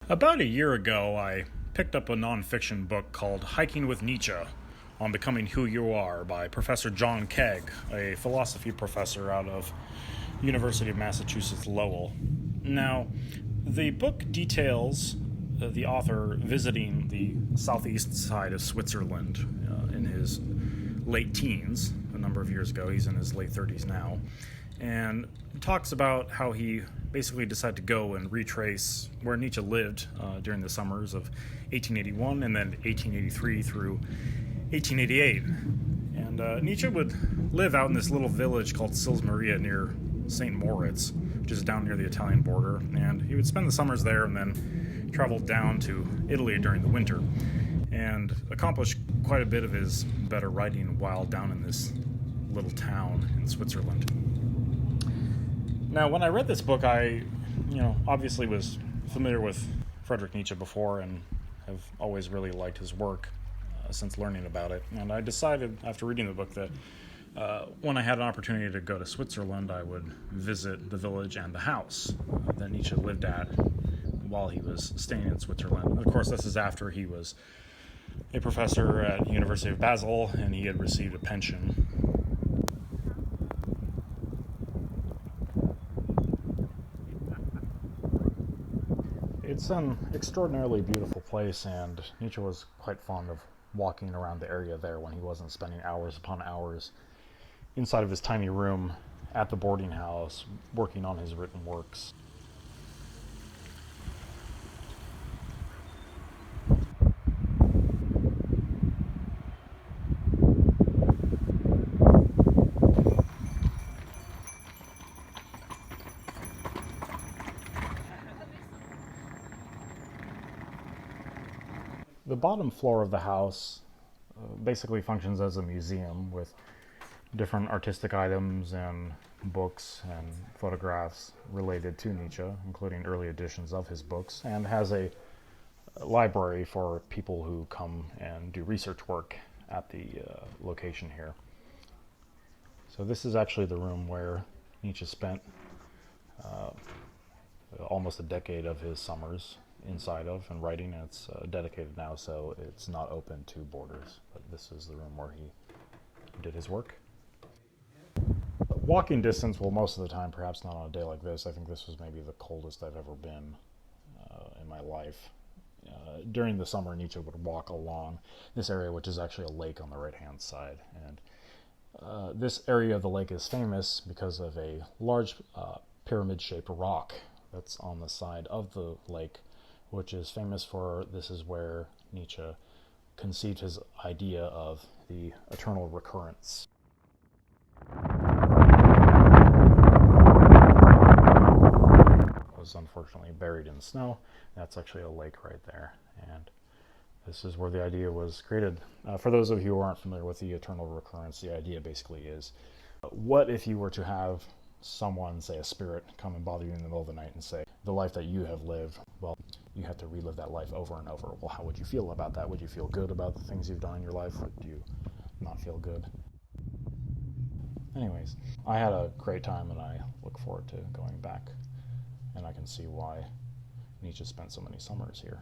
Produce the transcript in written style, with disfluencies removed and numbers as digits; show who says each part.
Speaker 1: About a year ago, I picked up a nonfiction book called Hiking with Nietzsche on Becoming Who You Are by Professor John Kaag, a philosophy professor out of University of Massachusetts Lowell. Now, the book details the author visiting the southeast side of Switzerland in his late teens, a number of years ago. He's in his late 30s now, and talks about how he basically decided to go and retrace where Nietzsche lived during the summers of 1881 and then 1883 through 1888. And Nietzsche would live out in this little village called Sils Maria near St. Moritz, which is down near the Italian border, and he would spend the summers there and then travel down to Italy during the winter and accomplish quite a bit of his better writing while down in this little town in Switzerland. Now, when I read this book, I, obviously was familiar with Friedrich Nietzsche before and have always really liked his work since learning about it. And I decided, after reading the book, that when I had an opportunity to go to Switzerland, I would visit the village and the house that Nietzsche lived at while he was staying in Switzerland. And of course, this is after he was a professor at the University of Basel and he had received a pension. It's an extraordinarily beautiful place, and Nietzsche was quite fond of walking around the area there when he wasn't spending hours upon hours inside of his tiny room at the boarding house working on his written works. The bottom floor of the house basically functions as a museum with different artistic items and books and photographs related to Nietzsche, including early editions of his books, and has a library for people who come and do research work at the location here. So this is actually the room where Nietzsche spent almost a decade of his summers inside of and writing. It's dedicated now, so it's not open to boarders, but this is the room where he did his work. Walking distance, well, most of the time, perhaps not on a day like this. I think this was maybe the coldest I've ever been in my life. During the summer, Nietzsche would walk along this area, which is actually a lake on the right-hand side, and this area of the lake is famous because of a large pyramid-shaped rock that's on the side of the lake, which is famous for this is where Nietzsche conceived his idea of the eternal recurrence. Was unfortunately buried in the snow. That's actually a lake right there, and this is where the idea was created. For those of you who aren't familiar with the eternal recurrence, the idea basically is, what if you were to have someone, say a spirit, come and bother you in the middle of the night and say, the life that you have lived, well, you have to relive that life over and over. Well, how would you feel about that? Would you feel good about the things you've done in your life? Would you not feel good? Anyways, I had a great time and I look forward to going back, and I can see why Nietzsche spent so many summers here.